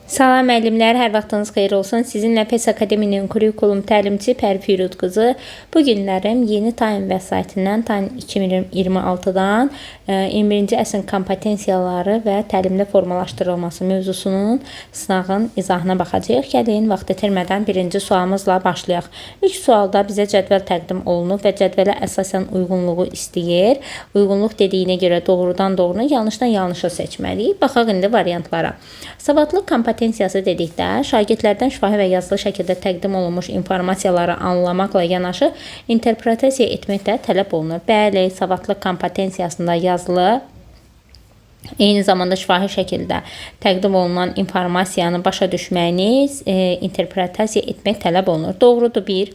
Salam müəllimlər, hər vaxtınız xeyir olsun. Sizinlə PES Akademinin kurikulum təlimçi Pəri Firud qızı. Bu günlərim yeni Time vəsaitindən Time 2026-dan 21-ci əsrin kompetensiyaları və təlimdə formalaşdırılması mövzusunun sınağın izahına baxacağıq. Gəlin, vaxt itirmədən birinci sualımızla başlayaq. İlk sualda bizə cədvəl təqdim olunub və cədvələ əsasən uyğunluğu istəyir. Uyğunluq dediyinə görə doğrudan doğrunu, yanlışdan yanlışı seçməliyik. Baxaq indi variantlara. Savadlıq kompetensiyası dedikdə, şagirdlərdən şifahi və yazılı şəkildə təqdim olunmuş informasiyaları anlamaqla yanaşı interpretasiya etmək də tələb olunur. Bəli, savadlıq kompetensiyasında yazılı, eyni zamanda şifahi şəkildə təqdim olunan informasiyanı başa düşməyiniz, interpretasiya etmək tələb olunur. Doğrudur, bir.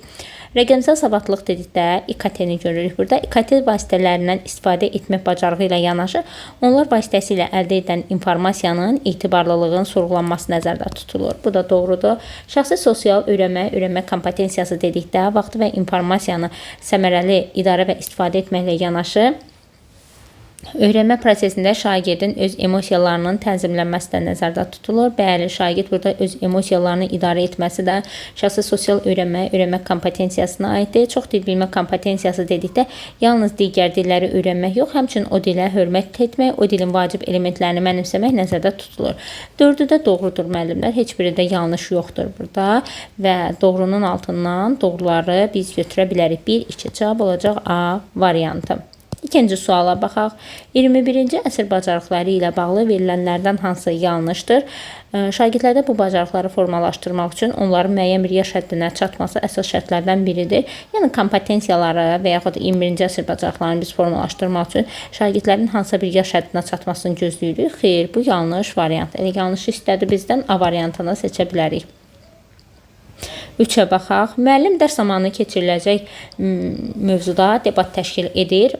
Rəqəmsal savadlıq dedikdə İKT-ni görürük burada. İKT vasitələrindən istifadə etmək bacarığı ilə yanaşı, onlar vasitəsilə əldə edən informasiyanın etibarlılığının sorğulanması nəzərdə tutulur. Bu da doğrudur. Şəxsi sosial öyrənmə kompetensiyası dedikdə vaxtı və informasiyanı səmərəli idarə və istifadə etməklə yanaşı, öyrənmə prosesində şagirdin öz emosiyalarının tənzimlənməsi də nəzərdə tutulur. Bəli, şagird burada öz emosiyalarını idarə etməsi də şəxsi sosial öyrənmə kompetensiyasına aiddir. Çox dil bilmə kompetensiyası dedikdə yalnız digər dilləri öyrənmək yox, həmçinin o dilə hörmət etmək, o dilin vacib elementlərini mənimsəmək nəzərdə tutulur. Dördü də doğrudur müəllimlər. Heç biri də yanlış yoxdur burada və doğrunun altından doğruları biz götürə bilərik. 1, 2 cavab olacaq A variantı. İkinci suala baxaq. 21-ci əsr bacarıqları ilə bağlı verilənlərdən hansı yanlışdır? Şagirdlərdə bu bacarıqları formalaşdırmaq üçün onların müəyyən bir yaş həddinə çatması əsas şərtlərdən biridir. Yəni kompetensiyaları və yaxud 21-ci əsr bacarıqlarını biz formalaşdırmaq üçün şagirdlərin hansısa bir yaş həddinə çatmasını gözləyirik. Xeyr, bu yanlış variant. Elə yanlışı istədi bizdən A variantını seçə bilərik. 3-ə baxaq. Müəllim dərs zamanı keçiriləcək mövzuda debat təşkil edir.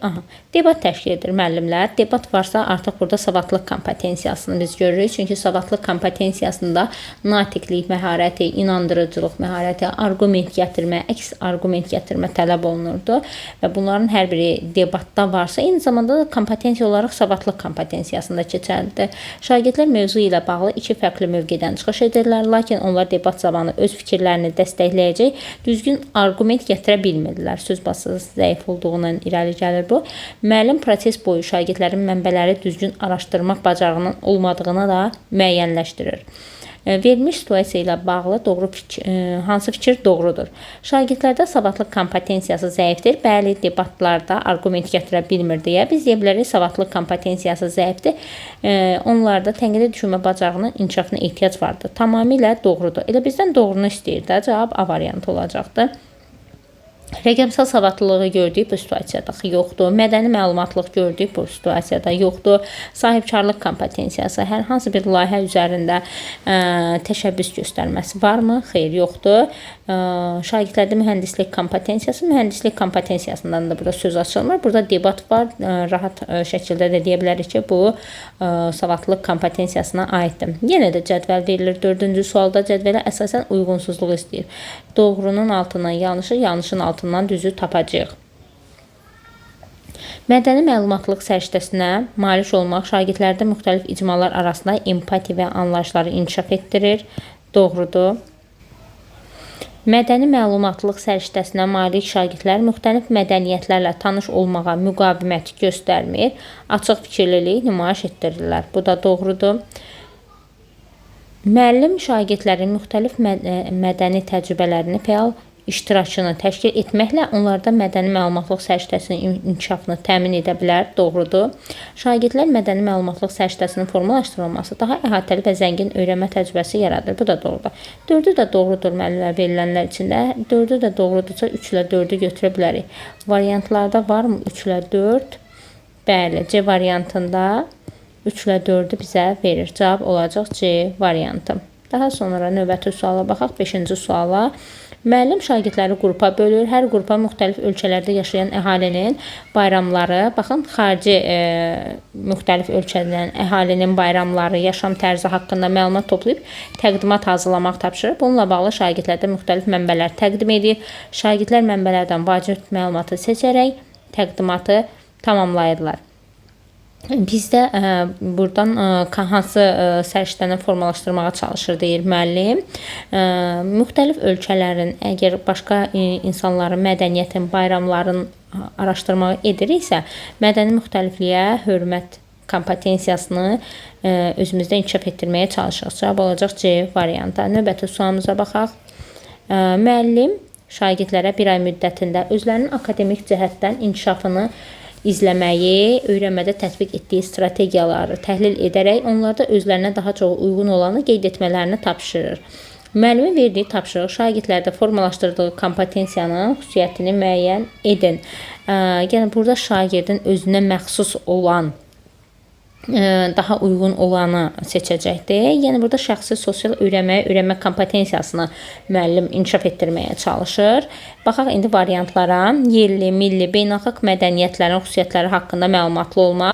Debat təşkil edir müəllimlər. Debat varsa artıq burada savadlıq kompetensiyasını biz görürük. Çünki savadlıq kompetensiyasında natiqlik məharəti, inandırıcılıq məharəti, argument gətirmə, əks argument gətirmə tələb olunurdu. Və bunların hər biri debatda varsa, eyni zamanda da kompetensiya olaraq savadlıq kompetensiyasında keçərlidir. Şagirdlər mövzu ilə bağlı iki fərqli mövqedən çıxış edirlər, lakin onlar debat zamanı öz fikirlərini dəstəkləyəcək düzgün argument gətirə bilmirlər. Söz basısı zəif olduğundan irəli gəlir bu. Müəllim proses boyu şagirdlərin mənbələri düzgün araşdırmaq bacarığının olmadığını da müəyyənləşdirir. Verilmiş situasiya ilə bağlı hansı fikir doğrudur? Şagirdlərdə savadlıq kompetensiyası zəifdir. Bəli, debatlarda argument gətirə bilmir deyə biz deyə bilərik savadlıq kompetensiyası zəifdir. Onlarda tənqidi düşünmə bacarığının inkişafına ehtiyac vardır. Tamamilə doğrudur. Elə bizdən doğrunu istəyir də, cavab A variantı olacaqdır. Rəqəmsal savadlılığı gördük bu situasiyada yoxdur. Mədəni məlumatlıq gördük bu situasiyada yoxdur. Sahibkarlıq kompetensiyası hər hansı bir layihə üzərində təşəbbüs göstərməsi varmı? Xeyr, yoxdur. Şagirdlərdə mühəndislik kompetensiyasından da burada söz açılmır. Burada debat var. Rahat şəkildə də deyə bilərik ki, bu savadlıq kompetensiyasına aiddir. Yenə də cədvəl verilir. 4-cü sualda cədvələ əsasən uyğunsuzluq istəyir. Doğrunun altından yanlışı, yanlışın altından düzü tapacağıq. Mədəni məlumatlıq səriştəsinə malik olmaq şagirdlərdə müxtəlif icmalar arasında empati və anlayışları inkişaf etdirir. Doğrudur. Mədəni məlumatlıq səriştəsinə malik şagirdlər müxtəlif mədəniyyətlərlə tanış olmağa müqavimət göstərmir, açıq fikirlilik nümayiş etdirirlər. Bu da doğrudur. Müəllim şagirdlərin müxtəlif mədəni təcrübələrini fəal iştirakını təşkil etməklə onlarda mədəni məlumatlıq səriştəsinin inkişafını təmin edə bilər. Doğrudur. Şagirdlər mədəni məlumatlıq səriştəsinin formalaşdırılması daha əhatəli və zəngin öyrənmə təcrübəsi yaradır. Bu da doğrudur. 4-ü də doğrudur müəllimlər verilənlər içində. 4-ü də doğrudursa 3 ilə 4-ü götürə bilərik. Variantlarda varmı 3 ilə 4? Bəli, C variantında 3 ilə 4-ü bizə verir. Cavab olacaq C variantı. Daha sonra növbəti suala baxaq. 5-ci suala. Müəllim şagirdləri qrupa bölür. Hər qrupa müxtəlif ölkələrdə yaşayan əhalinin bayramları, baxın, xarici müxtəlif ölkədən əhalinin bayramları, yaşam tərzi haqqında məlumat toplayıb təqdimat hazırlamaq tapşırır. Bununla bağlı şagirdlərdə müxtəlif mənbələr təqdim edir. Şagirdlər mənbələrdən vacib məlumatı seçərək təqdimatı tamamlayırlar. Biz də buradan hansı səriştəni formalaşdırmağa çalışır deyir müəllim. Müxtəlif ölkələrin, əgər başqa insanların mədəniyyətin, bayramların araşdırmağı ediriksə, mədəni müxtəlifliyə hörmət kompetensiyasını özümüzdə inkişaf etdirməyə çalışırıq. Cavab olacaq C variantı. Növbəti sualımıza baxaq. Müəllim şagirdlərə bir ay müddətində özlərinin akademik cəhətdən inkişafını izləməyi, öyrənmədə tətbiq etdiyi strategiyaları təhlil edərək onlarda özlərinə daha çox uyğun olanı qeyd etmələrini tapşırır. Müəllimin verdiyi tapşırıq şagirdlərdə formalaşdırdığı kompetensiyanın xüsusiyyətini müəyyən edin. Yəni burada şagirdin özünə məxsus olan, daha uyğun olanı seçəcəkdir. Yəni burada şəxsi sosial öyrənmə kompetensiyasını müəllim inkişaf etdirməyə çalışır. Baxaq indi variantlara. Yerli, milli, beynəlxalq mədəniyyətlərin xüsusiyyətləri haqqında məlumatlı olmaq.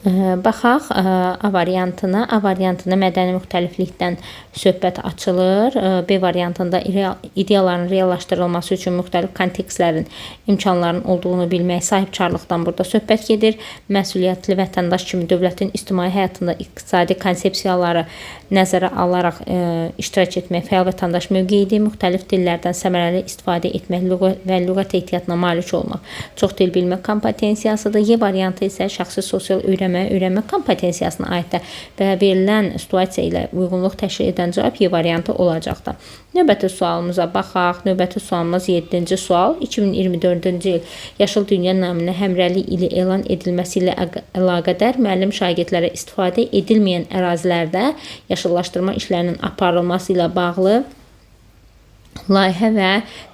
Baxaq A variantına. A variantında mədəni müxtəliflikdən söhbət açılır. B variantında ideyaların reallaşdırılması üçün müxtəlif kontekstlərin, imkanların olduğunu bilmək, sahibkarlıqdan burada söhbət gedir. Məsuliyyətli vətəndaş kimi dövlətin ictimai həyatında iqtisadi konsepsiyaları nəzərə alaraq iştirak etmək fəal vətəndaş mövqeyidir. Müxtəlif dillərdən səmərəli istifadə etmək və lüğət ehtiyatına malik olmaq çox dil bilmə kompetensiyasıdır. Y variantı isə şəxsi sosial öyrənmə kompetensiyasına aiddir və verilən situasiya ilə uyğunluq təşkil edən cavab Y variantı olacaqdır. Növbəti sualımıza baxaq. Növbəti sualımız 7-ci sual. 2024-cü il Yaşıl Dünya naminə həmrəylik ili elan edilməsi ilə əlaqədar müəllim şagirdlərə istifadə edilməyən ərazilərdə yaşıllaşdırma işlərinin aparılması ilə bağlı layihə və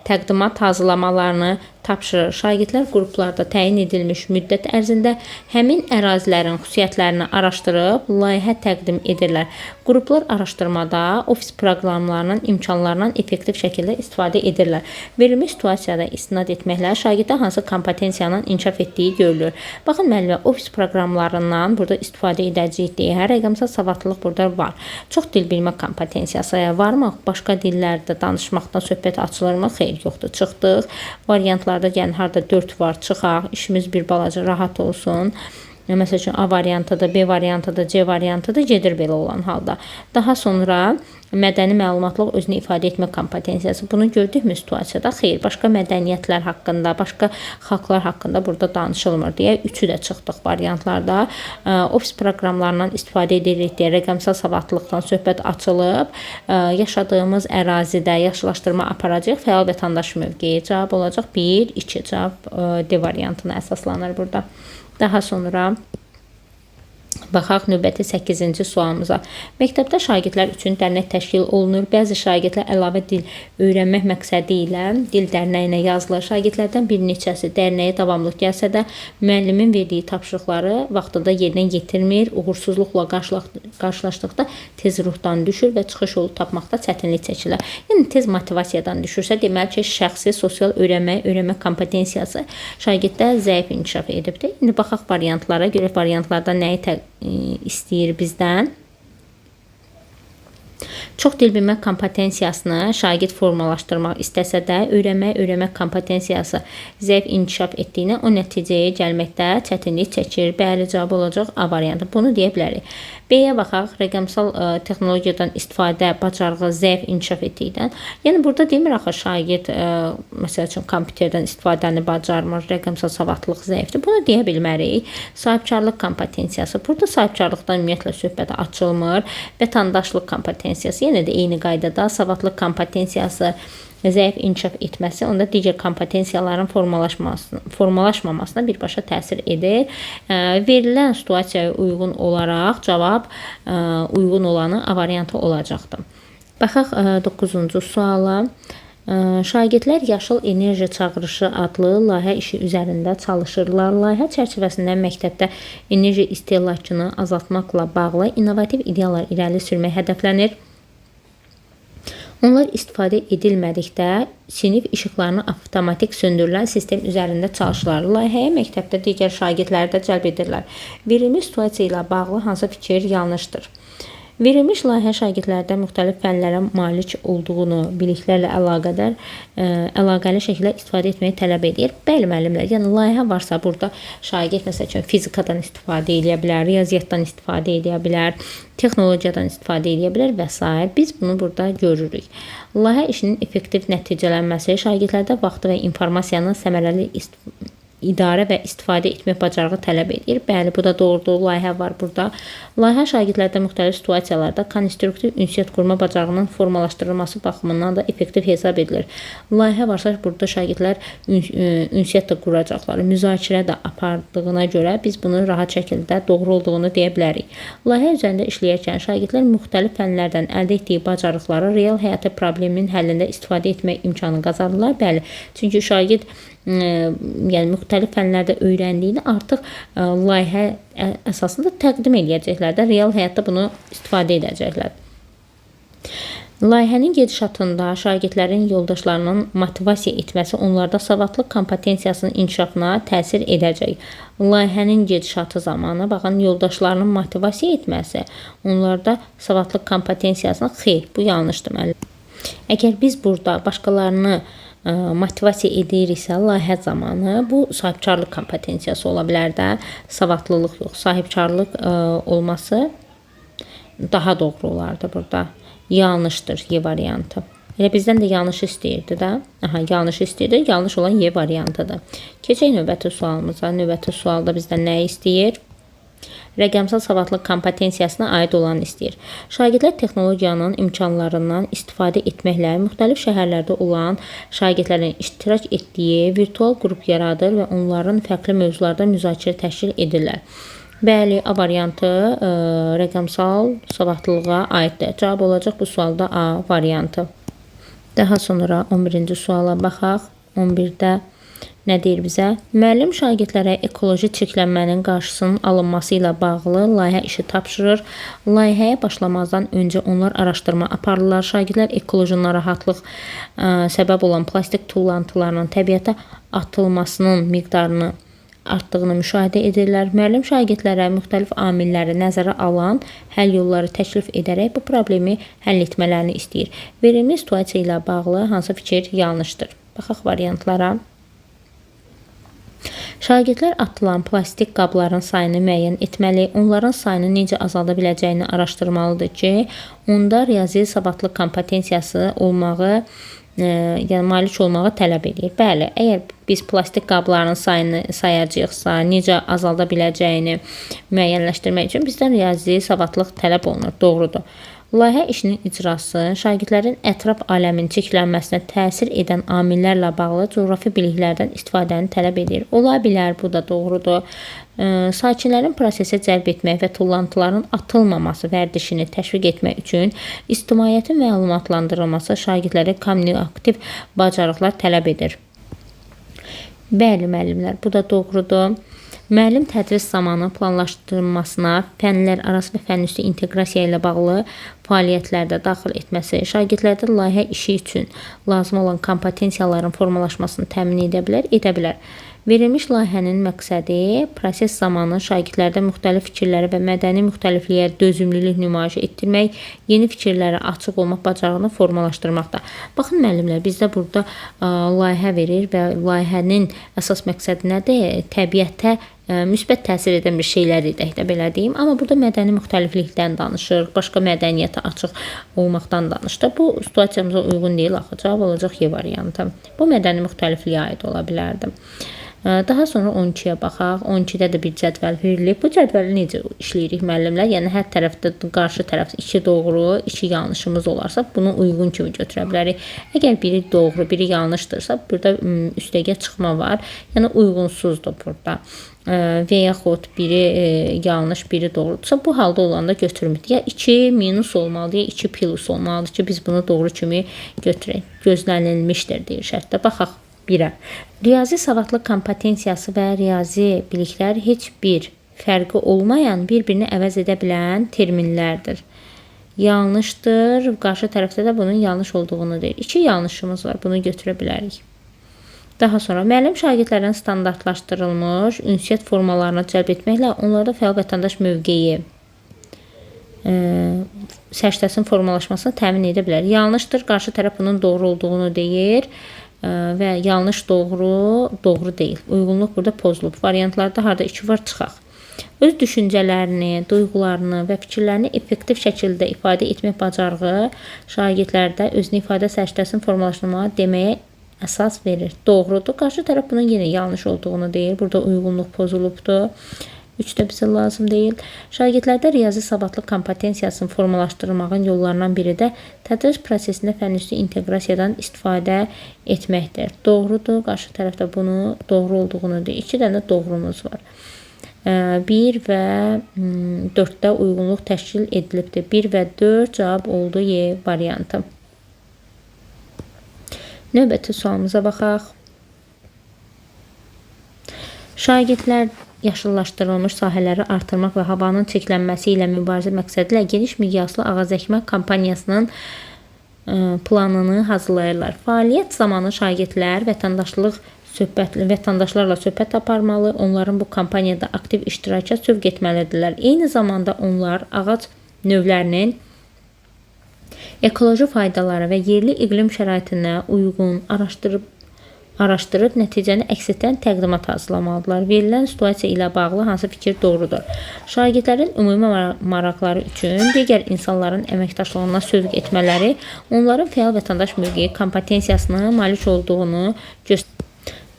təqdimat hazırlamalarını tapşırır. Şagirdlər qruplarda təyin edilmiş müddət ərzində həmin ərazilərin xüsusiyyətlərini araşdırıb layihə təqdim edirlər. Qruplar araşdırmada ofis proqramlarının imkanlarından effektiv şəkildə istifadə edirlər. Verilmiş situasiyada istinad etməklə şagirddə hansı kompetensiyanın inkişaf etdiyi görülür. Baxın müəllimə, ofis proqramlarından burada istifadə edəcəyik deyə rəqəmsal savadlılıq burada var. Çox dil bilmə kompetensiyası varmı? Başqa dillərdə danışmaqdan söhbət açılırmı? Xeyr, yoxdur. Çıxdıq. Variantlarda yəni harda 4 var, çıxaq. İşimiz bir balaca rahat olsun. Məsəl üçün A variantı da, B variantı da, C variantı da gedir belə olan halda. Daha sonra mədəni məlumatlıq özünü ifadə etmə kompetensiyası. Bunu gördükmü situasiyada? Xeyr, başqa mədəniyyətlər haqqında, başqa xalqlar haqqında burada danışılmır deyə 3-ü də çıxdıq variantlarda. Ofis proqramlarından istifadə edirik deyə rəqəmsal savadlılıqdan söhbət açılıb. Yaşadığımız ərazidə yaşıllaşdırma aparacaq fəal vətəndaş mövqeyi. Cavab olacaq 1, 2. Cavab D variantına əsaslanır burada. Daha sonra baxaq növbəti 8-ci sualımıza. Məktəbdə şagirdlər üçün dərnək təşkil olunur. Bəzi şagirdlər əlavə dil öyrənmək məqsədi ilə dil dərnəyinə yazılır. Şagirdlərdən bir neçəsi dərnəyə davamlıq gəlsə də müəllimin verdiyi tapşırıqları vaxtında yerinə yetirmir. Uğursuzluqla qarşılaşdıqda tez ruhdan düşür və çıxış yolu tapmaqda çətinlik çəkirlər. Yəni tez motivasiyadan düşürsə, deməli ki, şəxsi sosial öyrənmə kompetensiyası şagirddə zəif inkişaf edibdir. İndi baxaq variantlara görə, variantlarda nəyi istəyir bizdən. Çox dil bilmə kompetensiyasını şagird formalaşdırmaq istəsə də, öyrənmə kompetensiyası zəif inkişaf etdiyinə o nəticəyə gəlməkdə çətinlik çəkir. Bəli, cavab olacaq A variantı. Bunu deyə bilərik. B-yə baxaq, rəqəmsal texnologiyadan istifadə bacarığı zəif inkişaf etdikdən. Yəni burada demir axı şagird məsəl üçün kompüterdən istifadəni bacarmır, rəqəmsal savadlılıq zəifdir. Bunu deyə bilmərik. Sahibkarlıq kompetensiyası. Burada sahibkarlıqdan ümumiyyətlə söhbət açılmır. Vətəndaşlıq kompetensiyası, yenə də eyni qaydada savadlıq kompetensiyası zəif inkişaf etməsi, onda digər kompetensiyaların formalaşmamasına birbaşa təsir edir. Verilən situasiyaya uyğun olaraq cavab uyğun olanı A variantı olacaqdır. Baxaq 9-cu suala. Şagirdlər Yaşıl Enerji Çağırışı adlı layihə işi üzərində çalışırlar. Layihə çərçivəsində məktəbdə enerji istehlakını azaltmaqla bağlı innovativ ideyalar irəli sürmək hədəflənir. Onlar istifadə edilmədikdə sinif işıqlarını avtomatik söndürülən sistem üzərində çalışırlar. Layihəyə məktəbdə digər şagirdləri də cəlb edirlər. Verilmiş situasiya ilə bağlı hansı fikir yanlışdır? Verilmiş layihə şagirdlərdə müxtəlif fənlərə malik olduğunu, biliklərlə əlaqəli şəkildə istifadə etməyi tələb edir. Bəli, müəllimlər, yəni layihə varsa, burada şagird məsəl üçün fizikadan istifadə edə bilər, riyaziyyatdan istifadə edə bilər, texnologiyadan istifadə edə bilər və s. Biz bunu burada görürük. Layihə işinin effektiv nəticələnməsi şagirdlərdə vaxtı və informasiyanın səmərəli idarə və istifadə etmək bacarığı tələb edir. Bəli, bu da doğrudur. Layihə var burada. Layihə şagirdlərdə müxtəlif situasiyalarda konstruktiv ünsiyyət qurma bacarığının formalaşdırılması baxımından da effektiv hesab edilir. Layihə varsa, burada şagirdlər ünsiyyət də quracaqlar. Müzakirə də apardığına görə biz bunu rahat şəkildə doğru olduğunu deyə bilərik. Layihə üzərində işləyərkən şagirdlər müxtəlif fənlərdən əldə etdiyi bacarıqları real həyatı problemin həllində istifadə etmək imkanı qazanırlar. Bəli, çünki şagird yəni müxtəlif fənlərdə öyrəndiyini artıq layihə əsasında təqdim edəcəklər də, real həyatda bunu istifadə edəcəklər. Layihənin gedişatında şagirdlərin yoldaşlarının motivasiya etməsi onlarda savadlıq kompetensiyasının inkişafına təsir edəcək. Layihənin gedişatı zamanı, baxın, yoldaşlarının motivasiya etməsi onlarda savadlıq kompetensiyasına xeyr, bu yanlışdır müəllim. Əgər biz burada başqalarını motivasiya ediriksə layihə zamanı, bu sahibkarlıq kompetensiyası ola bilər də, savadlılıq yox, sahibkarlıq olması daha doğru olardı burada. Yanlışdır Y variantı. Elə bizdən də yanlış istəyirdi də. Aha, yanlış istəyirdi. Yanlış olan Y variantıdır. Keçək növbəti sualımıza. Növbəti sualda bizdən nə istəyir? Rəqəmsal savadlıq kompetensiyasına aid olanı istəyir. Şagirdlər texnologiyanın imkanlarından istifadə etməklə müxtəlif şəhərlərdə olan şagirdlərin iştirak etdiyi virtual qrup yaradır və onların fərqli mövzularda müzakirə təşkil edirlər. Bəli, A variantı rəqəmsal savadlılığa aiddir. Cavab olacaq bu sualda A variantı. Daha sonra 11-ci suala baxaq. 11-də nə deyir bizə? Müəllim şagirdlərə ekoloji çirklənmənin qarşısının alınması ilə bağlı layihə işi tapşırır. Layihəyə başlamazdan öncə onlar araşdırma aparırlar. Şagirdlər ekoloji narahatlıq səbəb olan plastik tullantılarının təbiətə atılmasının miqdarını artdığını müşahidə edirlər. Müəllim şagirdlərə müxtəlif amilləri nəzərə alan həll yolları təklif edərək bu problemi həll etmələrini istəyir. Verilmiş situasiya ilə bağlı hansı fikir yanlışdır? Baxaq variantlara. Şagirdlər atılan plastik qabların sayını müəyyən etməli, onların sayını necə azalda biləcəyini araşdırmalıdır ki, onda riyazi savadlıq kompetensiyası olmağı, yəni malik olmağı tələb edir. Bəli, əgər biz plastik qabların sayını sayacaqsa, necə azalda biləcəyini müəyyənləşdirmək üçün bizdən riyazi savadlıq tələb olunur. Doğrudur. Layihə işinin icrası şagirdlərin ətraf aləmin çirklənməsinə təsir edən amillərlə bağlı coğrafi biliklərdən istifadəni tələb edir. Ola bilər, bu da doğrudur. Sakinlərin prosesə cəlb etmək və tullantıların atılmaması vərdişini təşviq etmək üçün ictimaiyyətin məlumatlandırılması şagirdlərə kommunikativ bacarıqlar tələb edir. Bəli, müəllimlər, bu da doğrudur. Müəllim tədris zamanı planlaşdırılmasına fənlər arası və fənüstü inteqrasiya ilə bağlı fəaliyyətlərdə daxil etməsi şagirdlərdə layihə işi üçün lazım olan kompetensiyaların formalaşmasını təmin edə bilər. Verilmiş layihənin məqsədi proses zamanı şagirdlərdə müxtəlif fikirləri və mədəni müxtəlifliyə dözümlülük nümayiş etdirmək, yeni fikirlərə açıq olmaq bacarığını formalaşdırmaqda. Baxın müəllimlər, bizdə burada layihə verir və layihənin əsas məqsədi nədir? Təbiətə müsbət təsir edən bir şeylər edək də, belə deyim. Amma burada mədəni müxtəliflikdən danışır, başqa mədəniyyətə açıq olmaqdan danışır. Bu situasiyamıza uyğun deyil axı. Cavab olacaq Y variantı. Bu mədəni müxtəlifliyə aid ola bilərdi. Daha sonra 12-yə baxaq. 12-də də bir cədvəl verilib. Bu cədvəli necə işləyirik müəllimlər? Yəni hər tərəfdə qarşı tərəf 2 doğru, 2 yanlışımız olarsa bunu uyğun kimi götürə bilərik. Əgər biri doğru, biri yanlışdırsa, burada üstəgə çıxma var. Yəni uyğunsuzdur burada. Və yaxud biri yanlış, biri doğrudursa, bu halda olanda götürmür. Ya 2 minus olmalıdır, ya 2 plus olmalıdır ki, biz bunu doğru kimi götürək. Gözlənilmişdir deyir şərtdə. Baxaq 1-ə. Riyazi savadlıq kompetensiyası və riyazi biliklər heç bir fərqi olmayan, bir-birini əvəz edə bilən terminlərdir. Yanlışdır. Qarşı tərəfdə də bunun yanlış olduğunu deyir. 2 yanlışımız var. Bunu götürə bilərik. Daha sonra müəllim şagirdlərin standartlaşdırılmış ünsiyyət formalarına cəlb etməklə onlarda fəal vətəndaş mövqeyi səriştəsinin formalaşmasını təmin edə bilər. Yanlışdır, qarşı tərəf bunun doğru olduğunu deyir və yanlış doğru deyil. Uyğunluq burada pozulub. Variantlarda harda 2 var, çıxaq. Öz düşüncələrini, duyğularını və fikirlərini effektiv şəkildə ifadə etmək bacarığı şagirdlərdə özünü ifadə səriştəsinin formalaşdırmağa deməyə əsas verir. Doğrudur. Qarşı tərəf bunun yenə yanlış olduğunu deyir. Burada uyğunluq pozulubdur. 3 də bizə lazım deyil. Şagirdlərdə riyazi savadlıq kompetensiyasını formalaşdırmağın yollarından biri də tədris prosesində fənüstü inteqrasiyadan istifadə etməkdir. Doğrudur. Qarşı tərəfdə bunu doğru olduğunu deyir. 2 dənə doğrumuz var. 1 və 4-də uyğunluq təşkil edilibdir. 1 və 4 cavab oldu Y variantı. Növbəti sualımıza baxaq. Şagirdlər yaşıllaşdırılmış sahələri artırmaq və havanın çirklənməsi ilə mübarizə məqsədilə geniş miqyaslı ağac əkmə kampaniyasının planını hazırlayırlar. Fəaliyyət zamanı şagirdlər vətəndaşlarla söhbət aparmalı, onların bu kampaniyada aktiv iştiraka sövq etməlidirlər. Eyni zamanda onlar ağac növlərinin ekoloji faydaları və yerli iqlim şəraitinə uyğun araşdırıb nəticəni əks etdirən təqdimat hazırlamalıdırlar. Verilən situasiya ilə bağlı hansı fikir doğrudur? Şagirdlərin ümumi maraqları üçün digər insanların əməkdaşlığına sövq etmələri onların fəal vətəndaş mövqeyi kompetensiyasına malik olduğunu göstərir.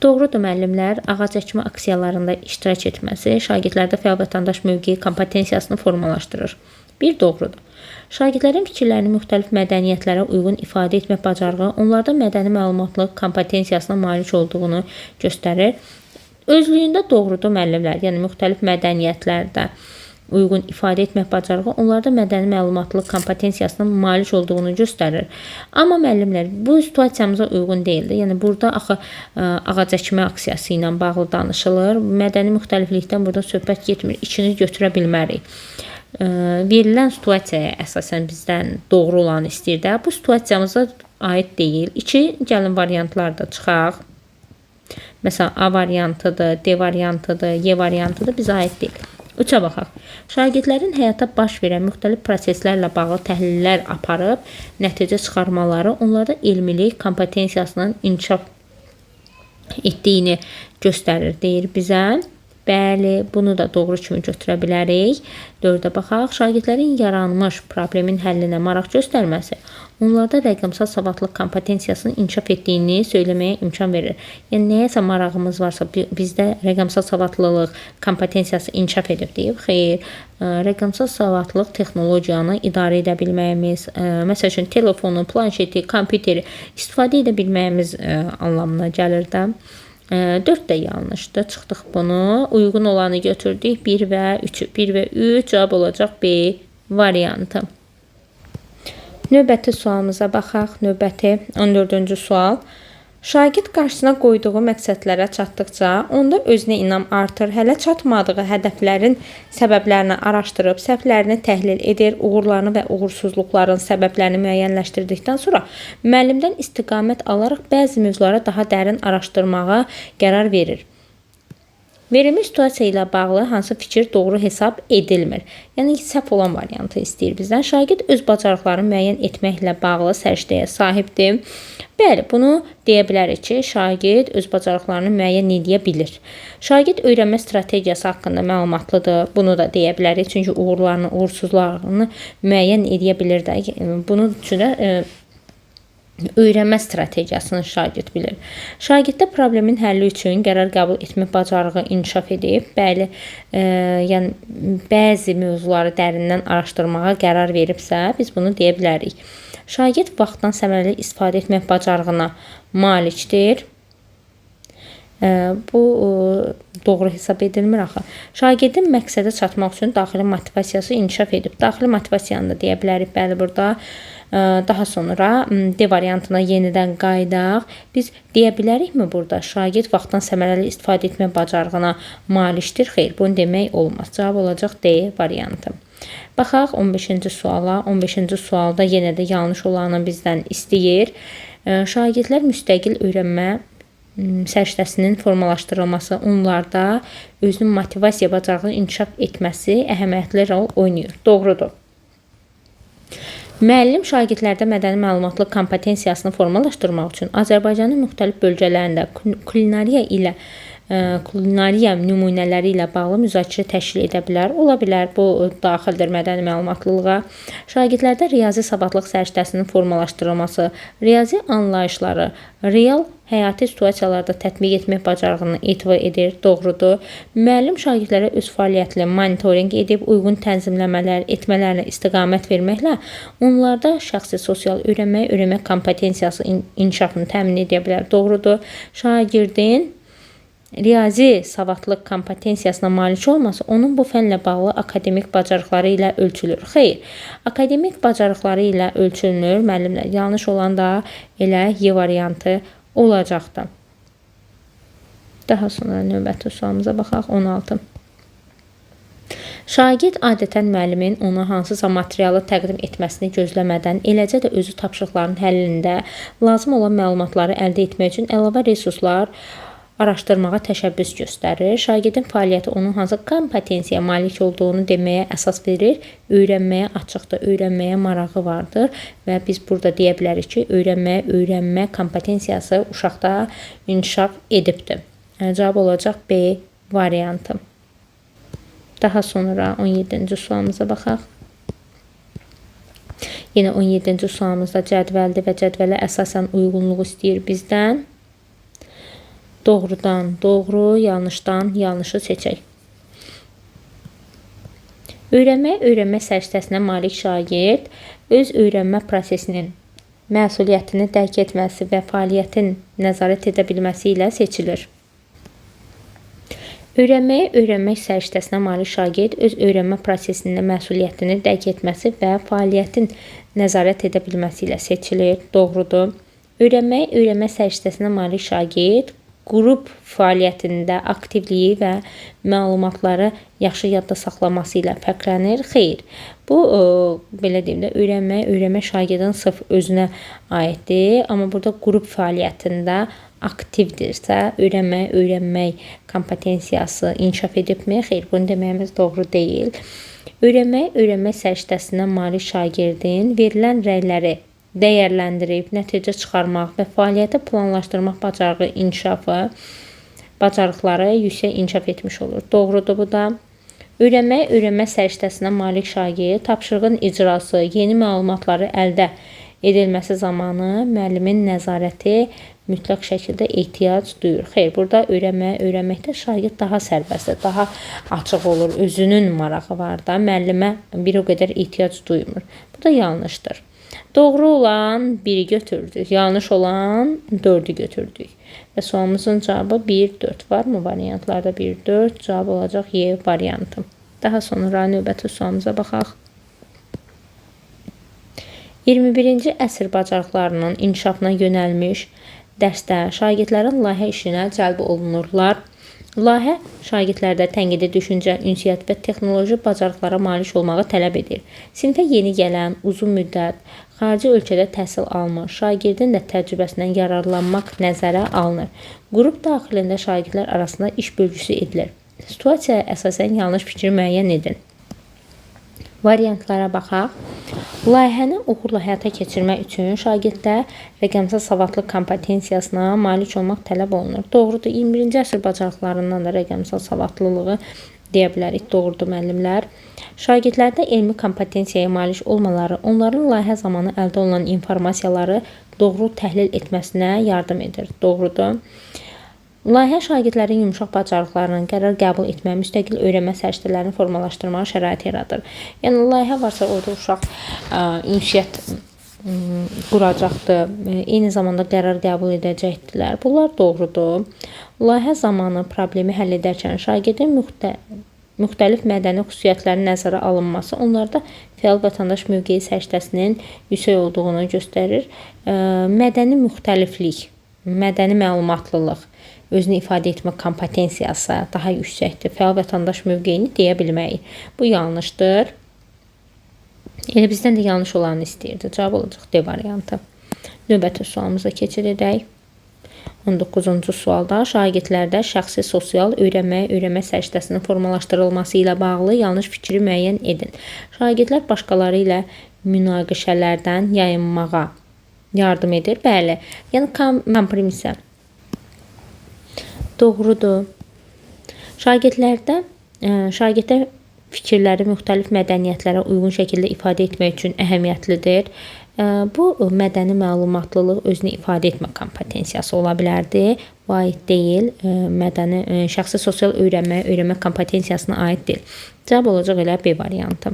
Doğrudur, müəllimlər ağac əkmə aksiyalarında iştirak etməsi şagirdlərdə fəal vətəndaş mövqeyi kompetensiyasını formalaşdırır. Bir doğrudur. Şagirdlərin fikirlərini müxtəlif mədəniyyətlərə uyğun ifadə etmək bacarığı onlarda mədəni məlumatlıq kompetensiyasına malik olduğunu göstərir. Özlüyündə doğrudur, müəllimlər, yəni müxtəlif mədəniyyətlərdə uyğun ifadə etmək bacarığı onlarda mədəni məlumatlıq kompetensiyasına malik olduğunu göstərir. Amma müəllimlər, bu situasiyamıza uyğun deyildir. Yəni burada axı ağac əkmə aksiyası ilə bağlı danışılır. Mədəni müxtəliflikdən burada söhbət getmir. İkini götürə bilmərik. Verilən situasiyaya əsasən bizdən doğru olanı istəyir də. Bu situasiyamıza aid deyil. 2 gəlin variantlarda çıxaq. Məsələn, A variantıdır, D variantıdır, Y variantıdır, bizə aid deyil. 3-ə baxaq. Şagirdlərin həyata baş verən müxtəlif proseslərlə bağlı təhlillər aparıb nəticə çıxarmaları onlarda elmilik kompetensiyasının inkişaf etdiyini göstərir, deyir bizə. Bəli, bunu da doğru kimi götürə bilərik. 4-ə baxaq. Şagirdlərin yaranmış problemin həllinə maraq göstərməsi onlarda rəqəmsal savadlıq kompetensiyasının inkişaf etdiyini söyləməyə imkan verir. Yəni, nəyəsə marağımız varsa, bizdə rəqəmsal savadlılıq kompetensiyası inkişaf edib deyib. Xeyr, rəqəmsal savadlılıq texnologiyanı idarə edə bilməyimiz, məsəl üçün telefonu, planşeti, kompüteri istifadə edə bilməyimiz anlamına gəlir də. 4 də yanlışdır. Çıxdıq bunu. Uyğun olanı götürdük. 1 və 3. 1 və 3 cavab olacaq B variantı. Növbəti sualımıza baxaq. Növbəti 14-cü sual. Şagird qarşısına qoyduğu məqsədlərə çatdıqca onda özünə inam artır. Hələ çatmadığı hədəflərin səbəblərini araşdırıb, səhvlərini təhlil edir, uğurlarını və uğursuzluqların səbəblərini müəyyənləşdirdikdən sonra müəllimdən istiqamət alaraq bəzi mövzulara daha dərin araşdırmağa qərar verir. Verilmiş situasiya ilə bağlı hansı fikir doğru hesab edilmir? Yəni, səhv olan variantı istəyir bizdən. Şagird öz bacarıqlarını müəyyən etməklə bağlı səriştəyə sahibdir. Bəli, bunu deyə bilərik ki, şagird öz bacarıqlarını müəyyən edə bilir. Şagird öyrənmə strategiyası haqqında məlumatlıdır. Bunu da deyə bilərik. Çünki uğurlarını, uğursuzlarını müəyyən edə bilir də. Bunun üçün də öyrənmə strategiyasını şagird bilir. Şagirddə problemin həlli üçün qərar qəbul etmə bacarığı inkişaf edib. Bəli, yəni bəzi mövzuları dərindən araşdırmağa qərar veribsə, biz bunu deyə bilərik. Şagird vaxtdan səmərəli istifadə etmək bacarığına malikdir. Bu doğru hesab edilmir axı. Şagirdin məqsədə çatmaq üçün daxili motivasiyası inkişaf edib. Daxili motivasiyanı da deyə bilərik. Bəli, burada daha sonra D variantına yenidən qayıdaq. Biz deyə bilərikmi burada şagird vaxtdan səmərəli istifadə etmə bacarığına malikdir? Xeyr, bunu demək olmaz. Cavab olacaq D variantı. Baxaq 15-ci suala. 15-ci sualda yenə də yanlış olanı bizdən istəyir. Şagirdlər müstəqil öyrənmə səriştəsinin formalaşdırılması onlarda özünün motivasiya bacarığını inkişaf etməsi əhəmiyyətli rol oynayır. Doğrudur. Müəllim şagirdlərdə mədəni məlumatlıq kompetensiyasını formalaşdırmaq üçün Azərbaycanın müxtəlif bölgələrində kulinariya nümunələri ilə bağlı müzakirə təşkil edə bilər. Ola bilər, bu daxildir mədəni məlumatlılığa. Şagirdlərdə riyazi savadlıq səriştəsinin formalaşdırılması, riyazi anlayışları, real həyati situasiyalarda tətbiq etmək bacarığını etibar edir, doğrudur. Müəllim şagirdlərə öz fəaliyyətini monitorinq edib, uyğun tənzimləmələr etmələrinə istiqamət verməklə onlarda şəxsi sosial öyrənmə kompetensiyası inkişafını təmin edə bilər, doğrudur. Şagirdin riyazi savadlıq kompetensiyasına malik olması onun bu fənlə bağlı akademik bacarıqları ilə ölçülür. Xeyr, akademik bacarıqları ilə ölçülmür. Müəllimlər, yanlış olan da elə Y variantı olacaqdır. Daha sonra növbəti sualımıza baxaq, 16. Şagird adətən müəllimin ona hansısa materialı təqdim etməsini gözləmədən, eləcə də özü tapşırıqların həllində lazım olan məlumatları əldə etmək üçün əlavə resurslar araşdırmağa təşəbbüs göstərir. Şagirdin fəaliyyəti onun hansı kompetensiyaya malik olduğunu deməyə əsas verir. Öyrənməyə açıqdır, öyrənməyə marağı vardır və biz burada deyə bilərik ki, öyrənmə kompetensiyası uşaqda inkişaf edibdir. Cavab olacaq B variantı. Daha sonra 17-ci sualımıza baxaq. Yenə 17-ci sualımızda cədvəldir və cədvələ əsasən uyğunluq istəyir bizdən. Doğrudan doğru, yanlışdan yanlışı seçək. Öyrənmə səriştəsinə malik şagird öz öyrənmə prosesinin məsuliyyətini dərk etməsi və fəaliyyətin nəzarət edə bilməsi ilə seçilir. Öyrənmə səriştəsinə malik şagird öz öyrənmə prosesinin məsuliyyətini dərk etməsi və fəaliyyətin nəzarət edə bilməsi ilə seçilir. Doğrudur. Öyrənmə səriştəsinə malik şagird qrup fəaliyyətində aktivliyi və məlumatları yaxşı yadda saxlaması ilə fərqlənir. Xeyr, bu belə deyim də öyrənmə şagirdin sırf özünə aiddir, amma burada qrup fəaliyyətində aktivdirsə, öyrənmək kompetensiyası inkişaf edibmi? Xeyr, bunu deməyimiz doğru deyil. Öyrənmə səriştəsinə malik şagirdin verilən rəyləri dəyərləndirib, nəticə çıxarmaq və fəaliyyəti planlaşdırmaq bacarıqları yüksək inkişaf etmiş olur. Doğrudur bu da. Öyrənmə səriştəsinə malik şagird tapşırığın icrası, yeni məlumatları əldə edilməsi zamanı müəllimin nəzarəti mütləq şəkildə ehtiyac duyur. Xeyr, burada öyrənməkdə şagird daha sərbəstdir, daha açıq olur, özünün marağı var da, müəllimə bir o qədər ehtiyac duymur. Bu da yanlışdır. Doğru olan 1'i götürdük. Yanlış olan 4'ü götürdük. Ve sualımızın cevabı 1, 4 var mı? Variantlarda 1, 4. Cevap olacaq Y variantı. Daha sonra növbəti sualımıza baxaq. 21-ci əsr bacarıqlarının inkişafına yönəlmiş dərsdə şagirdlərin layihə işinə cəlb olunurlar. Layihə şagirdlərdə tənqidi düşüncə, ünsiyyət və texnoloji bacarıqlara malik olmağı tələb edir. Sinifə yeni gələn, uzun müddət, xarici ölkədə təhsil almış, şagirdin də təcrübəsindən yararlanmaq nəzərə alınır. Qrup daxilində şagirdlər arasında iş bölgüsü edilir. Situasiyaya əsasən yanlış fikri müəyyən edin. Variantlara baxaq. Layihəni uğurla həyata keçirmək üçün şagirddə rəqəmsal savadlıq kompetensiyasına malik olmaq tələb olunur. Doğrudur, 21-ci əsr bacarıqlarından da rəqəmsal savadlılığı deyə bilərik. Doğrudur müəllimlər. Şagirdlərdə elmi kompetensiyaya malik olmaları onların layihə zamanı əldə olunan informasiyaları doğru təhlil etməsinə yardım edir. Doğrudur. Layihə şagirdlərin yumşaq bacarıqlarının qərar qəbul etmə, müstəqil öyrənmə səriştələrini formalaşdırmağa şərait yaradır. Yəni layihə varsa orada uşaq ünsiyyət quracaqdır, eyni zamanda qərar qəbul edəcəkdilər. Bunlar doğrudur. Layihə zamanı problemi həll edərkən şagirdin müxtəlif mədəni xüsusiyyətlərin nəzərə alınması onlarda fəal vətəndaş mövqeyi səriştəsinin yüksək olduğunu göstərir. Mədəni müxtəliflik, mədəni məlumatlılıq, özünü ifadə etmə kompetensiyası daha yüksəkdir. Fəal vətəndaş mövqeyini deyə bilməyik. Bu yanlışdır. Elə bizdən də yanlış olanı istəyirdi. Cavab olacaq D variantı. Növbəti sualımıza keçirik. 19-cu sualda şagirdlərdə şəxsi sosial öyrənmə səriştəsinin formalaşdırılması ilə bağlı yanlış fikri müəyyən edin. Şagirdlər başqaları ilə münaqişələrdən yayınmağa yardım edir. Bəli, yəni kompromisə. Doğrudur. Şagirdlər fikirləri müxtəlif mədəniyyətlərə uyğun şəkildə ifadə etmək üçün əhəmiyyətlidir. Bu, mədəni məlumatlılıq özünü ifadə etmə kompetensiyası ola bilərdi. Bu aid deyil, şəxsi sosial öyrənmə kompetensiyasına aid deyil. Cavab olacaq elə B variantı.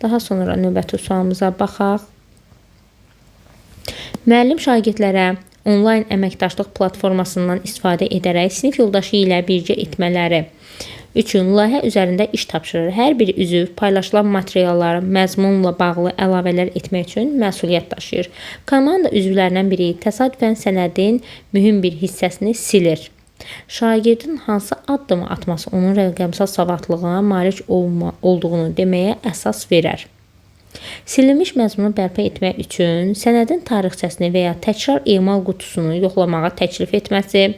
Daha sonra növbəti sualımıza baxaq. Müəllim şagirdlərə onlayn əməkdaşlıq platformasından istifadə edərək sinif yoldaşı ilə birgə etmələri üçün layihə üzərində iş tapşırır. Hər bir üzv paylaşılan materialları məzmunla bağlı əlavələr etmək üçün məsuliyyət daşıyır. Komanda üzvlərindən biri təsadüfən sənədin mühüm bir hissəsini silir. Şagirdin hansı addımı atması onun rəqəmsal savadlılığa malik olduğunu deməyə əsas verər. Silinmiş məzmunu bərpa etmək üçün sənədin tarixçəsini və ya təkrar emal qutusunu yoxlamağa təklif etməsi,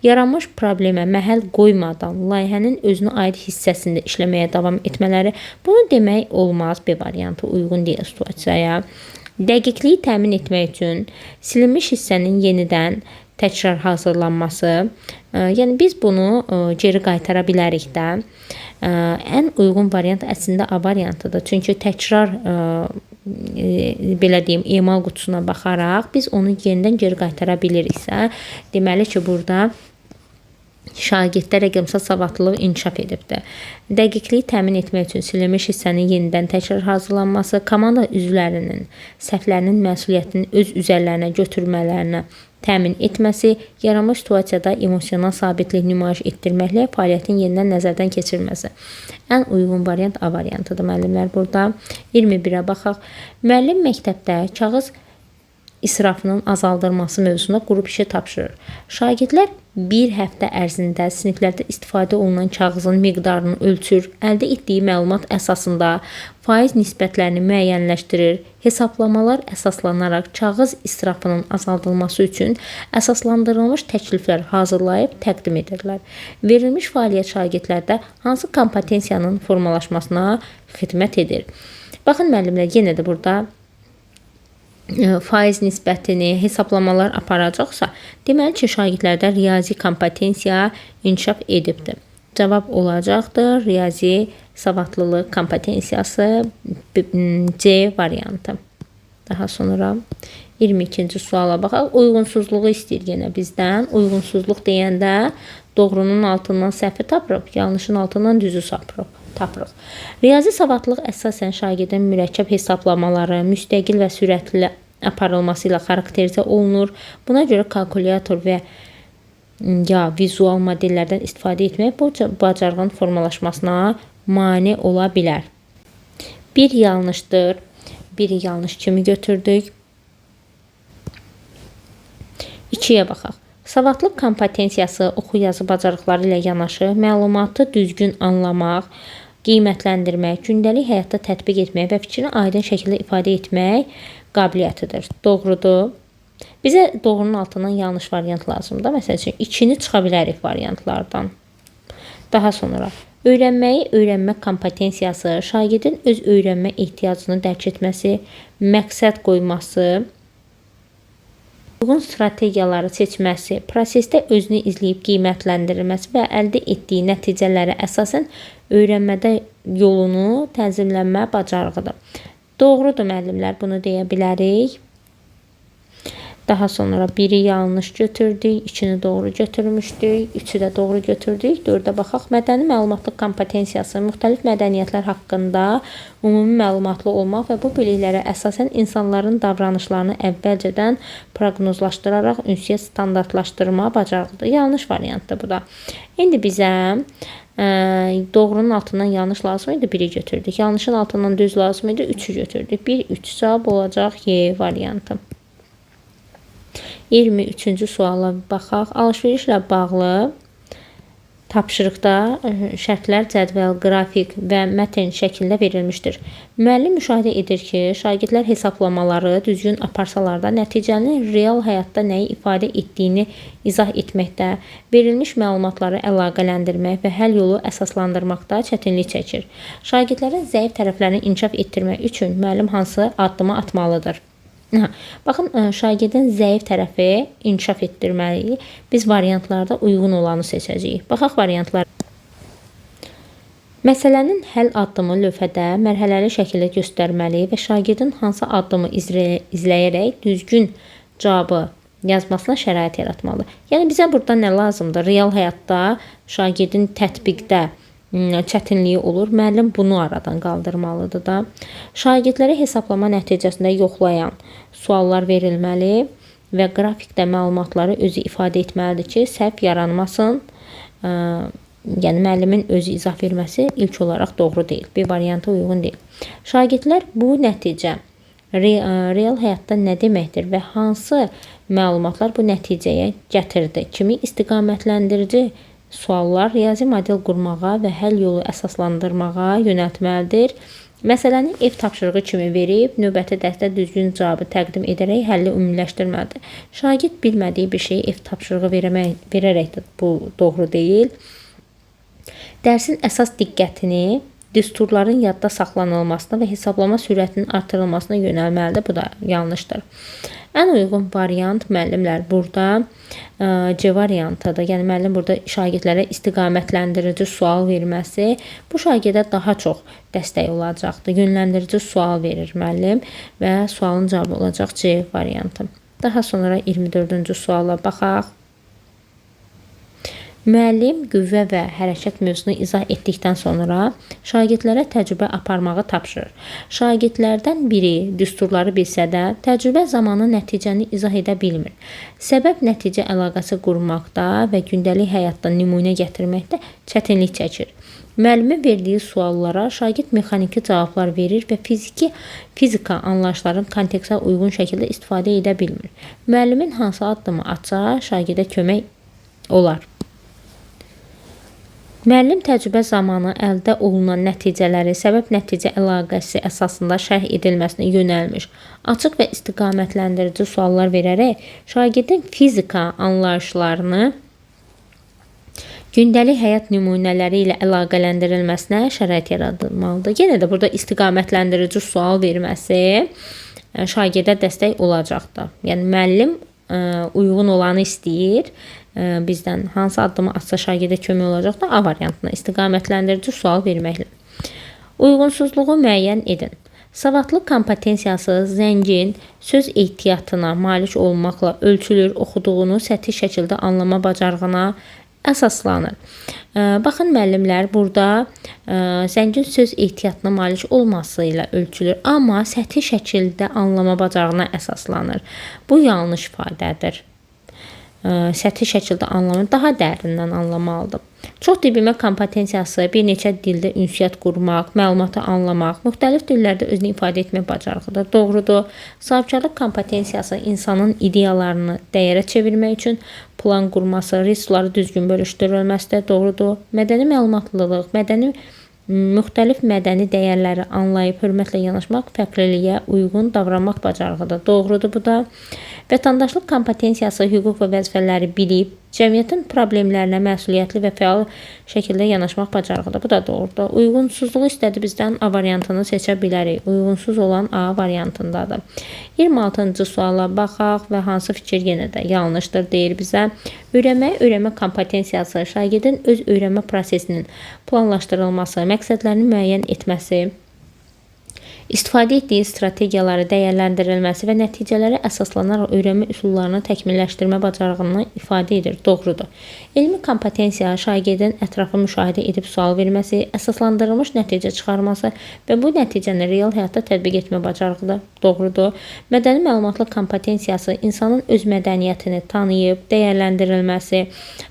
yaranmış problemə məhəl qoymadan layihənin özünə aid hissəsində işləməyə davam etmələri, bunu demək olmaz. B variantı uyğun deyil situasiyaya. Dəqiqliyi təmin etmək üçün silinmiş hissənin yenidən təkrar hazırlanması, yəni biz bunu geri qaytara bilərik də. Ən uyğun variant əslində A variantıdır. Çünki təkrar belə deyim, emal qutusuna baxaraq biz onu yenidən geri qaytara biliriksə, deməli ki, burada şagirddə rəqəmsal savadlılıq inkişaf edibdir. Dəqiqliyi təmin etmək üçün silinmiş hissənin yenidən təkrar hazırlanması, komanda üzvlərinin səhvlərinin məsuliyyətini öz üzərlərinə götürmələrinə təmin etməsi, yaranmış situasiyada emosional sabitlik nümayiş etdirməklə fəaliyyətin yenidən nəzərdən keçirilməsi. Ən uyğun variant A variantıdır müəllimlər burada. 21-ə baxaq. Müəllim məktəbdə kağız israfının azaldılması mövzusunda qrup işi tapşırır. Şagirdlər bir həftə ərzində siniflərdə istifadə olunan kağızın miqdarını ölçür, əldə etdiyi məlumat əsasında faiz nisbətlərini müəyyənləşdirir, hesablamalar əsaslanaraq kağız israfının azaldılması üçün əsaslandırılmış təkliflər hazırlayıb təqdim edirlər. Verilmiş fəaliyyət şagirdlərdə hansı kompetensiyanın formalaşmasına xidmət edir? Baxın müəllimlər, yenə də burada faiz nisbətini, hesablamalar aparacaqsa, deməli ki, şagirdlərdə riyazi kompetensiya inkişaf edibdir. Cavab olacaqdır riyazi savadlılıq kompetensiyası C variantı. Daha sonra 22-ci suala baxaq. Uyğunsuzluğu istəyir yenə bizdən. Uyğunsuzluq deyəndə doğrunun altından səhvi tapırıq, yanlışın altından düzü tapırıq. Riyazi savadlılıq əsasən şagirdin mürəkkəb hesablamaları müstəqil və sürətli aparılması ilə xarakterizə olunur. Buna görə kalkulyator və ya vizual modellərdən istifadə etmək bu bacarığın formalaşmasına mane ola bilər. Bir yanlışdır. Biri yanlış kimi götürdük. 2-yə baxaq. Savadlıq kompetensiyası oxu-yazı bacarıqları ilə yanaşı məlumatı düzgün anlamaq, qiymətləndirmək, gündəlik həyatda tətbiq etmək və fikrini aydın şəkildə ifadə etmək qabiliyyətidir. Doğrudur. Bizə doğrunun altından yanlış variant lazımdır. Məsəl üçün, 2-ni çıxa bilərik variantlardan. Daha sonra, öyrənməyi öyrənmə kompetensiyası, şagirdin öz öyrənmə ehtiyacını dərk etməsi, məqsəd qoyması, uyğun strategiyaları seçməsi, prosesdə özünü izləyib qiymətləndirilməsi və əldə etdiyi nəticələrə əsasən öyrənmədə yolunu tənzimlənmə bacarığıdır. Doğrudur müəllimlər, bunu deyə bilərik. Daha sonra biri yanlış götürdük, 2-ni doğru götürmüşdük, 3-ü də doğru götürdük. 4-ə baxaq. Mədəni məlumatlıq kompetensiyası müxtəlif mədəniyyətlər haqqında ümumi məlumatlı olmaq və bu biliklərə əsasən insanların davranışlarını əvvəlcədən proqnozlaşdıraraq ünsiyyət standartlaşdırma bacarığıdır. Yanlış variantdır bu da. İndi bizə doğrunun altından yanlış lazım idi, 1-i götürdük. Yanlışın altından düz lazım idi, 3-ü götürdük. 1-3 cavab olacaq Y variantı. 23-cü suala baxaq. Alışverişlə bağlı Tapşırıqda şərtlər, cədvəl, qrafik və mətn şəklində verilmişdir. Müəllim müşahidə edir ki, şagirdlər hesablamaları düzgün aparsalar da nəticənin real həyatda nəyi ifadə etdiyini izah etməkdə, verilmiş məlumatları əlaqələndirmək və həll yolu əsaslandırmaqda çətinlik çəkir. Şagirdlərin zəif tərəflərini inkişaf etdirmək üçün müəllim hansı addımı atmalıdır? Baxın, şagirdin zəif tərəfi inkişaf etdirməliyik. Biz variantlarda uyğun olanı seçəcəyik. Baxaq variantlar. Məsələnin həll addımı lövhədə mərhələli şəkildə göstərməli və şagirdin hansı addımı izləyərək düzgün cavabı yazmasına şərait yaratmalı. Yəni bizə burada nə lazımdır? Real həyatda şagirdin tətbiqdə çətinliyi olur. Müəllim bunu aradan qaldırmalıdır da. Şagirdlərə hesablama nəticəsində yoxlayan suallar verilməli və qrafikdə məlumatları özü ifadə etməlidir ki, səhv yaranmasın. Yəni müəllimin özü izah verməsi ilk olaraq doğru deyil. Bir varianta uyğun deyil. Şagirdlər bu nəticə real həyatda nə deməkdir və hansı məlumatlar bu nəticəyə gətirdi kimi istiqamətləndirici suallar riyazi model qurmağa və həll yolu əsaslandırmağa yönəltməlidir. Məsələni ev tapşırığı kimi verib, növbəti dərsdə düzgün cavabı təqdim edərək həlli ümumiləşdirməlidir. Şagird bilmədiyi bir şeyi ev tapşırığı verərək bu doğru deyil. Dərsin əsas diqqətini düsturların yadda saxlanılmasına və hesablama sürətinin artırılmasına yönəlməlidir. Bu da yanlışdır. Ən uyğun variant müəllimlər burada C variantıdır. Yəni müəllim burada şagirdlərə istiqamətləndirici sual verməsi bu şagirdə daha çox dəstək olacaqdır. Yönləndirici sual verir müəllim və sualın cavabı olacaq C variantı. Daha sonra 24-cü suala baxaq. Müəllim qüvvə və hərəkət mövzusunu izah etdikdən sonra şagirdlərə təcrübə aparmağı tapşırır. Şagirdlərdən biri düsturları bilsə də, təcrübə zamanı nəticəni izah edə bilmir. Səbəb-nəticə əlaqəsi qurmaqda və gündəlik həyatda nümunə gətirməkdə çətinlik çəkir. Müəllimin verdiyi suallara şagird mexaniki cavablar verir və fizika anlayışların kontekstə uyğun şəkildə istifadə edə bilmir. Müəllimin hansı addımı atsa şagirdə kömək olar. Müəllim təcrübə zamanı əldə olunan nəticələri səbəb-nəticə əlaqəsi əsasında şərh edilməsinə yönəlmiş, açıq və istiqamətləndirici suallar verərək şagirdin fizika anlayışlarını gündəlik həyat nümunələri ilə əlaqələndirilməsinə şərait yaradılmalıdır. Yenə də burada istiqamətlendirici sual verməsi şagirdə dəstək olacaqdır. Yəni müəllim uyğun olanı istəyir. Bizdən hansı addımı atsa şagirdə kömək olacaqdır? A variantına istiqamətləndirici sual verməklə. Uyğunsuzluğu müəyyən edin. Savadlıq kompetensiyası zəngin söz ehtiyatına malik olmaqla ölçülür, oxuduğunu səthi şəkildə anlama bacarığına əsaslanır. Baxın müəllimlər, burada zəngin söz ehtiyatına malik olması ilə ölçülür, amma səthi şəkildə anlama bacarığına əsaslanır. Bu yanlış ifadədir. Səthi şəkildə anlamı daha dərindən anlamalıdır. Çox dinləmə kompetensiyası bir neçə dildə ünsiyyət qurmaq, məlumatı anlamaq, müxtəlif dillərdə özünü ifadə etmək bacarığıdır. Doğrudur. Sahibkarlıq kompetensiyası insanın ideyalarını dəyərə çevirmək üçün plan qurması, resursları düzgün bölüşdürülməsi də doğrudur. Mədəni məlumatlılıq, müxtəlif mədəni dəyərləri anlayıb hörmətlə yanaşmaq, fərqliliyə uyğun davranmaq bacarığıdır. Doğrudur bu da. Vətəndaşlıq kompetensiyası hüquq və vəzifələri bilib, cəmiyyətin problemlərinə məsuliyyətli və fəal şəkildə yanaşmaq bacarığıdır. Bu da doğrudur. Uyğunsuzluğu istədi bizdən A variantını seçə bilərik. Uyğunsuz olan A variantındadır. 26-cı suala baxaq və hansı fikir yenə də yanlışdır deyir bizə. Öyrənmə kompetensiyası şagirdin öz öyrənmə prosesinin planlaşdırılması, məqsədlərini müəyyən etməsi, istifadə etdiyi strategiyaları dəyərləndirilməsi və nəticələrə əsaslanaraq öyrənmə üsullarını təkmilləşdirmə bacarığını ifadə edir. Doğrudur. Elmi kompetensiya şagirdin ətrafı müşahidə edib sual verməsi, əsaslandırılmış nəticə çıxarması və bu nəticəni real həyatda tətbiq etmə bacarığıdır. Doğrudur. Mədəni məlumatlıq kompetensiyası insanın öz mədəniyyətini tanıyıb, dəyərləndirilməsi,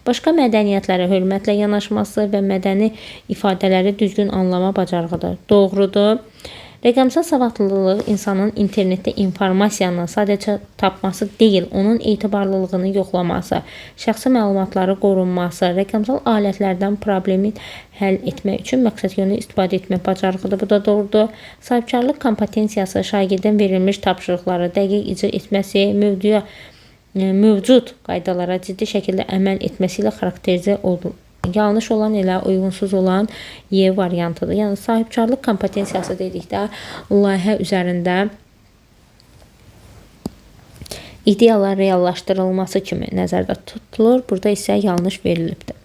başqa mədəniyyətlərə hörmətlə yanaşması və mədəni ifadələri düzgün anlama bacarığıdır. Doğrudur. Rəqəmsal savadlılıq insanın internetdə informasiyanı sadəcə tapması deyil, onun etibarlılığını yoxlaması, şəxsi məlumatları qorunması, rəqəmsal alətlərdən problemi həll etmək üçün məqsədyönlü istifadə etmək bacarığıdır. Bu da doğrudur. Sahibkarlıq kompetensiyası şagirdin verilmiş tapşırıqları dəqiq icra etməsi, mövcud qaydalara ciddi şəkildə əməl etməsi ilə xarakterizə olunur. Yanlış olan ilə uyğunsuz olan Y variantıdır. Yəni sahibkarlıq kompetensiyası dedikdə layihə üzərində ideyalar reallaşdırılması kimi nəzərdə tutulur. Burada isə yanlış verilibdir.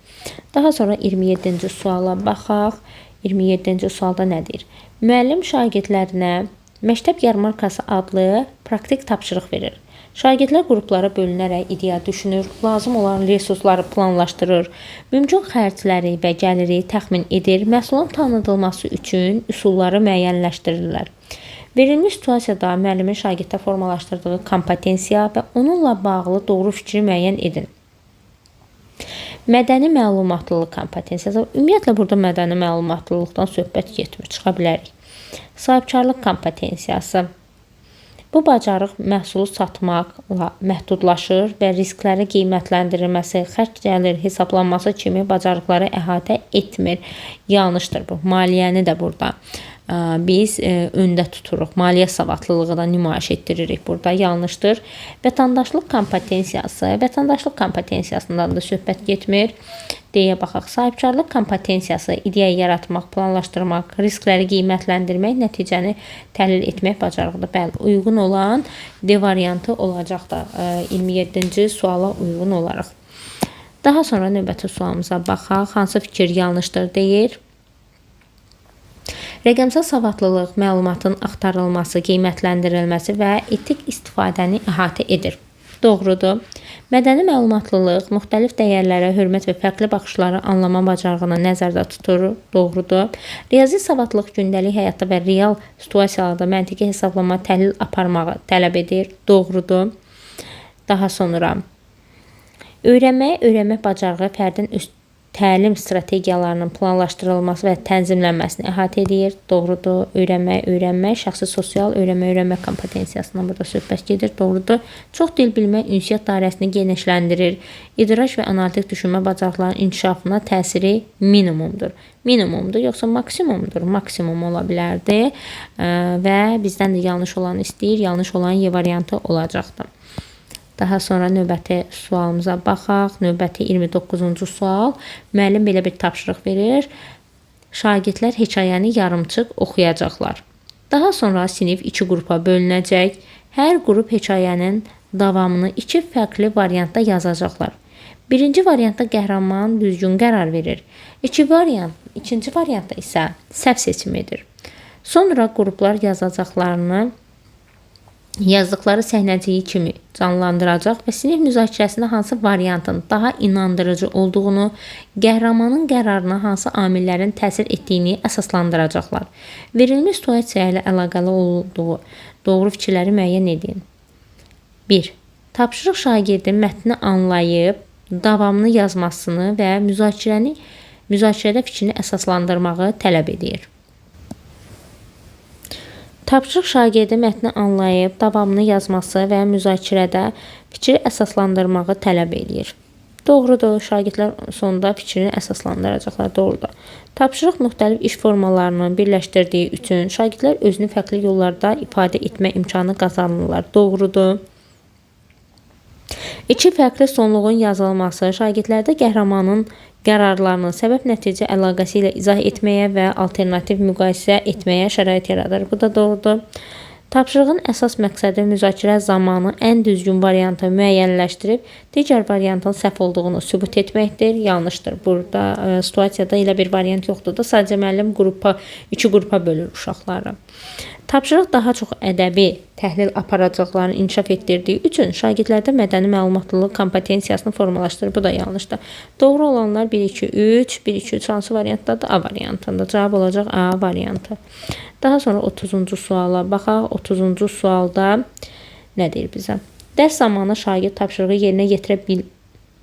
Daha sonra 27-ci suala baxaq. 27-ci sualda nə deyir? Müəllim şagirdlərinə məktəb yarmarkası adlı praktik tapşırıq verir. Şagirdlər qruplara bölünərək ideya düşünür, lazım olan resursları planlaşdırır, mümkün xərcləri və gəliri təxmin edir, məhsulun tanıdılması üçün üsulları müəyyənləşdirirlər. Verilmiş situasiyada müəllimin şagirddə formalaşdırdığı kompetensiya və onunla bağlı doğru fikri müəyyən edin. Mədəni məlumatlılıq kompetensiyası. Ümumiyyətlə, burada mədəni məlumatlılıqdan söhbət getmir, çıxa bilərik. Sahibkarlıq kompetensiyası. Bu bacarıq məhsulu satmaqla məhdudlaşır və riskləri qiymətləndirilməsi, xərc gəlir hesablanması kimi bacarıqları əhatə etmir. Yanlışdır bu. Maliyyəni də burada biz öndə tuturuq. Maliyyə savadlılığı da nümayiş etdiririk burada. Yanlışdır. Vətəndaşlıq kompetensiyası. Vətəndaşlıq kompetensiyasından da söhbət getmir. Deyə baxaq. Sahibkarlıq kompetensiyası ideya yaratmaq, planlaşdırmaq, riskləri qiymətləndirmək, nəticəni təhlil etmək bacarığıdır. Bəli, uyğun olan D variantı olacaq da 27-ci suala uyğun olaraq. Daha sonra növbəti sualımıza baxaq. Hansı fikir yanlışdır deyir. Rəqəmsal savadlılıq məlumatın axtarılması, qiymətləndirilməsi və etik istifadəni əhatə edir. Doğrudur. Mədəni məlumatlılıq müxtəlif dəyərlərə hörmət və fərqli baxışları anlama bacarığını nəzərdə tutur. Doğrudur. Riyazi savadlılıq gündəlik həyatda və real situasiyalarda məntiqi hesablama, təhlil aparmağı tələb edir. Doğrudur. Daha sonra öyrənmə bacarığı fərdin öz təlim strategiyalarının planlaşdırılması və tənzimlənməsini əhatə edir. Doğrudur. Öyrənmək, şəxsi sosial öyrənmə kompetensiyasından burada söhbət gedir. Doğrudur. Çox dil bilmək ünsiyyət dairəsini genişləndirir. İdraç və analitik düşünmə bacarıqlarının inkişafına təsiri minimumdur. Minimumdur, yoxsa maksimumdur? Maksimum ola bilərdi və bizdən də yanlış olan istəyir. Yanlış olan Y variantı olacaqdır. Daha sonra növbəti sualımıza baxaq. Növbəti 29-cu sual. Müəllim belə bir tapşırıq verir. Şagirdlər hekayəni yarımçıq oxuyacaqlar. Daha sonra sinif 2 qrupa bölünəcək. Hər qrup hekayənin davamını 2 fərqli variantda yazacaqlar. Birinci variantda qəhrəman düzgün qərar verir. İkinci variantda isə səhv seçim edir. Sonra qruplar yazdıqları səhnəciyi kimi canlandıracaq və sinif müzakirəsində hansı variantın daha inandırıcı olduğunu, qəhrəmanın qərarına hansı amillərin təsir etdiyini əsaslandıracaqlar. Verilmiş situasiya ilə əlaqəli olduğu doğru fikirləri müəyyən edin. 1. Tapşırıq şagirdin mətni anlayıb, davamını yazmasını və müzakirədə fikrini əsaslandırmağı tələb edir. Tapşırıq şagirdin mətni anlayıb, davamını yazması və müzakirədə fikri əsaslandırmağı tələb edir. Doğrudur, şagirdlər sonunda fikrini əsaslandıracaqlar. Doğrudur. Tapşırıq müxtəlif iş formalarını birləşdirdiyi üçün şagirdlər özünü fərqli yollarda ifadə etmə imkanı qazanırlar. Doğrudur. 2 fərqli sonluğun yazılması şagirdlərdə qəhrəmanın qərarlarını səbəb-nəticə əlaqəsi ilə izah etməyə və alternativ müqayisə etməyə şərait yaradır. Bu da doğrudur. Tapşırığın əsas məqsədi müzakirə zamanı ən düzgün variantı müəyyənləşdirib, digər variantın səhv olduğunu sübut etməkdir. Yanlışdır. Burada situasiyada elə bir variant yoxdur da, sadəcə müəllim 2 qrupa bölür uşaqları. Tapşırıq daha çox ədəbi təhlil aparacaqlarını inkişaf etdirdiyi üçün şagirdlərdə mədəni məlumatlılıq kompetensiyasını formalaşdırır. Bu da yanlışdır. Doğru olanlar 1-2-3, 1-2-3 hansı variantdadır? A variantında. Cavab olacaq A variantı. Daha sonra 30-cu suala baxaq. 30-cu sualda nə deyir bizə? Dərs zamanı şagird tapşırığı yerinə yetirə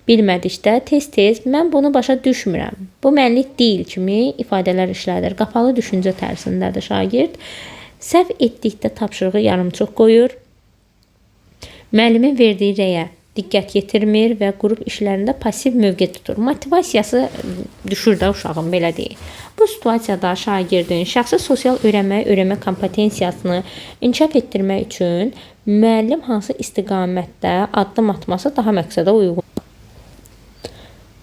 bilmədikdə tez-tez mən bunu başa düşmürəm, bu mənlik deyil kimi ifadələr işlədir. Qapalı düşüncə tərzindədir şagird. Səhv etdikdə tapşırığı yarımçıq qoyur. Müəllimin verdiyi rəyə diqqət yetirmir və qrup işlərində pasiv mövqe tutur. Motivasiyası düşür də uşağın, belə deyək. Bu situasiyada şagirdin şəxsi sosial öyrənmə kompetensiyasını inkişaf etdirmək üçün müəllim hansı istiqamətdə addım atması daha məqsədə uyğun.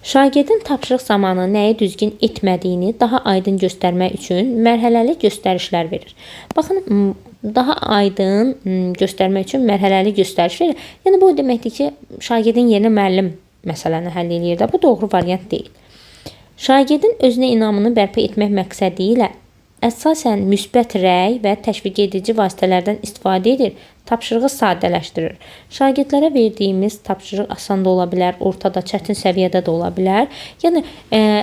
Şagirdin tapşırıq zamanı nəyi düzgün etmədiyini daha aydın göstərmək üçün mərhələli göstərişlər verir. Baxın, daha aydın göstərmək üçün mərhələli göstəriş verir. Yəni bu deməkdir ki, şagirdin yerinə müəllim məsələni həll eləyir də. Bu doğru variant deyil. Şagirdin özünə inamını bərpa etmək məqsədi ilə əsasən müsbət rəy və təşviq edici vasitələrdən istifadə edir, tapşırığı sadələşdirir. Şagirdlərə verdiyimiz tapşırıq asan da ola bilər, ortada, çətin səviyyədə də ola bilər. Yəni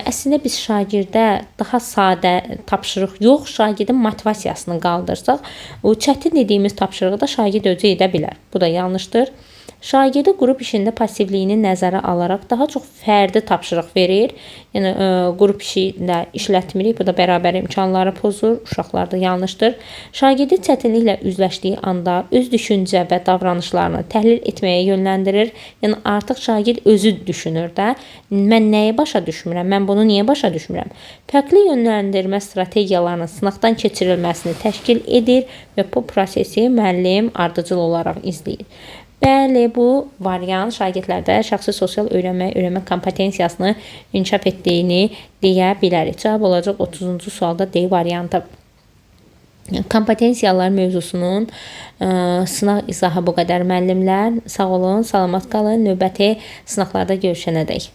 əslində biz şagirdə daha sadə tapşırıq yox, şagirdin motivasiyasını qaldırsaq, o çətin dediyimiz tapşırığı da şagird özü edə bilər. Bu da yanlışdır. Şagirdə qrup işində passivliyini nəzərə alaraq daha çox fərdi tapşırıq verir. Yəni qrup işi ilə işlətmirik. Bu da bərabər imkanları pozur. Uşaqlarda yanlışdır. Şagirdi çətinliklə üzləşdiyi anda öz düşüncə və davranışlarını təhlil etməyə yönləndirir. Yəni artıq şagird özü düşünür də. Mən nəyi başa düşmürəm? Mən bunu niyə başa düşmürəm? Fərqli yönləndirmə strategiyalarının sınaqdan keçirilməsini təşkil edir və bu prosesi müəllim ardıcıl olaraq izləyir. Bəli, bu variant şagirdlərdə şəxsi sosial öyrənmə kompetensiyasını inkişaf etdiyini deyə bilərik. Cavab olacaq 30-cu sualda D variantı. Kompetensiyalar mövzusunun sınaq izahı bu qədər müəllimlər. Sağ olun, salamat qalın. Növbəti sınaqlarda görüşənədək.